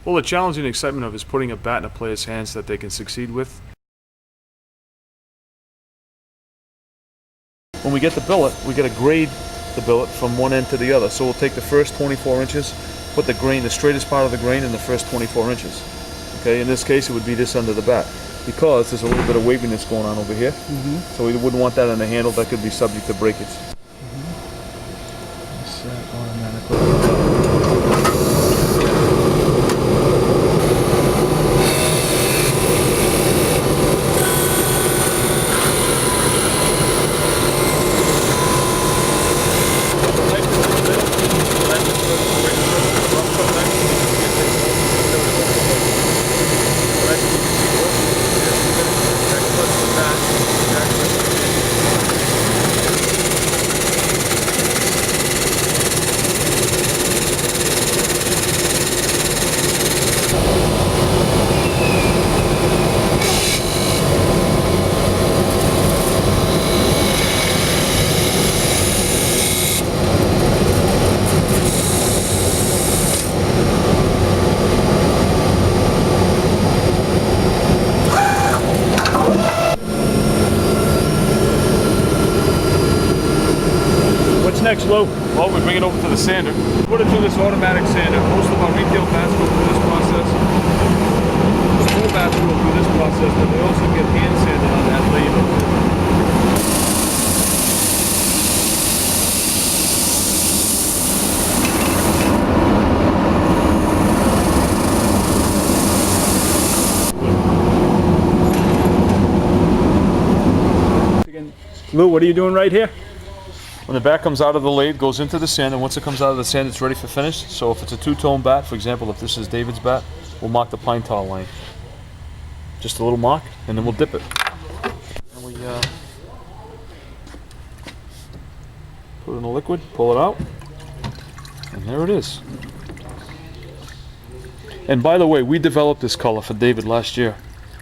Well, the challenge and excitement of is putting a bat in a player's hands that they can succeed with. When we get the billet, we got to grade the billet from one end to the other. So we'll take the first 24 inches, put the grain, the straightest part of the grain in the first 24 inches. Okay, in this case it would be this end of the bat, because there's a little bit of waviness going on over here. So we wouldn't want that on the handle. That could be subject to breakage. Set automatically. Next, Lou? Well, we bring it over to the sander. Put it through this automatic sander. Most of our retail bats go through this process. School bats go through this process, but they also get hand sanded on that lathe. Lou, what are you doing right here? When the bat comes out of the lathe, goes into the sand, and once it comes out of the sand, it's ready for finish. So if it's a two-tone bat, for example, if this is David's bat, we'll mark the pine tar line. Just a little mark, and then we'll dip it. And we put it in the liquid, pull it out, and there it is. And by the way, we developed this color for David last year.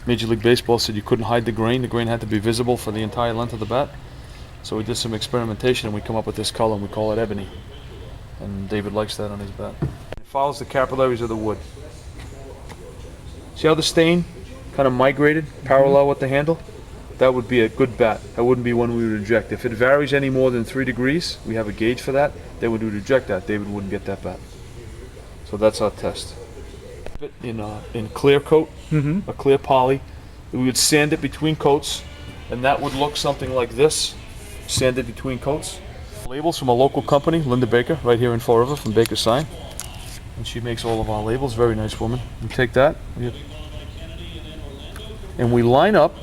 Major League Baseball said you couldn't hide the grain. The grain had to be visible for the entire length of the bat. So we did some experimentation and we come up with this color and we call it ebony. And David likes that on his bat. It follows the capillaries of the wood. See how the stain kind of migrated parallel with the handle? That would be a good bat. That wouldn't be one we would reject. If it varies any more than 3 degrees, we have a gauge for that, then we would reject that. David wouldn't get that bat. So that's our test. In clear coat, a clear poly, we would sand it between coats, and that would look something like this. Sanded between coats. Labels from a local company, Linda Baker, right here in Fall River, from Baker Sign. And she makes all of our labels. Very nice woman. We take that, and we line up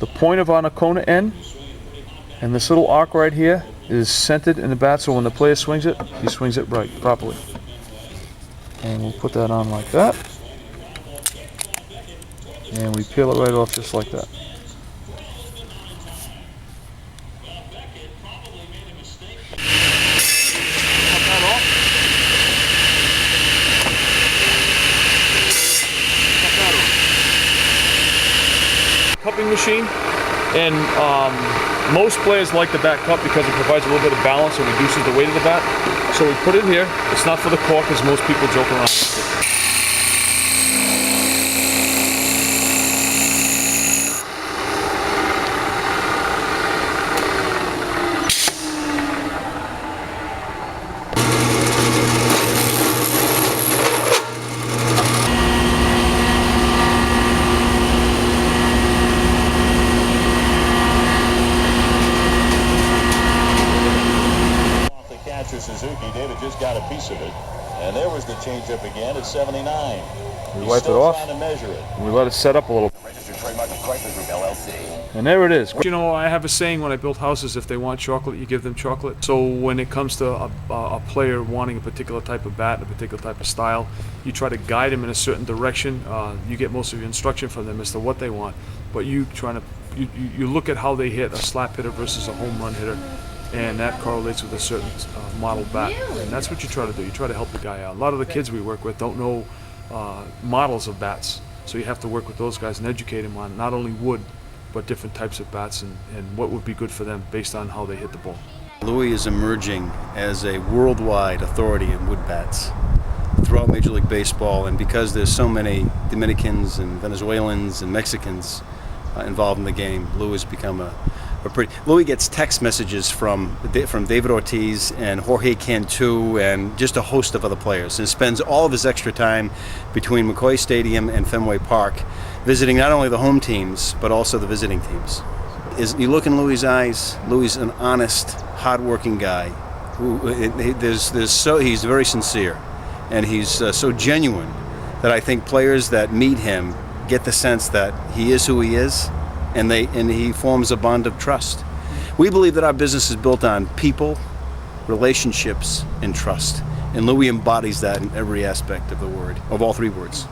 the point of our Nokona end, and this little arc right here is centered in the bat, so when the player swings it, he swings it right, properly. And we'll put that on like that. And we peel it right off just like that. Cupping machine, and most players like the bat cup because it provides a little bit of balance and reduces the weight of the bat. So we put it here. It's not for the cork, as most people joke around with it. Suzuki, David just got a piece of it, and there was the changeup again at 79. We wipe it off, trying to measure it. And we let it set up a little. Registered trademark of Chrysler Group, LLC. And there it is. You know, I have a saying when I build houses, if they want chocolate, you give them chocolate. So when it comes to a player wanting a particular type of bat, a particular type of style, you try to guide them in a certain direction. You get most of your instruction from them as to what they want, but you look at how they hit a slap hitter versus a home run hitter, and that correlates with a certain model bat. And that's what you try to do. You try to help the guy out. A lot of the kids we work with don't know models of bats, so you have to work with those guys and educate them on not only wood, but different types of bats and what would be good for them based on how they hit the ball. Louis is emerging as a worldwide authority in wood bats. throughout Major League Baseball, and because there's so many Dominicans and Venezuelans and Mexicans involved in the game, Louis has become a pretty. Louis gets text messages from David Ortiz and Jorge Cantu and just a host of other players, and spends all of his extra time between McCoy Stadium and Fenway Park visiting not only the home teams but also the visiting teams. You look in Louis' eyes, Louis is an honest, hard-working guy. He's very sincere, and he's so genuine that I think players that meet him get the sense that he is who he is, and he forms a bond of trust. We believe that our business is built on people, relationships, and trust, and Louis embodies that in every aspect of the word, of all three words.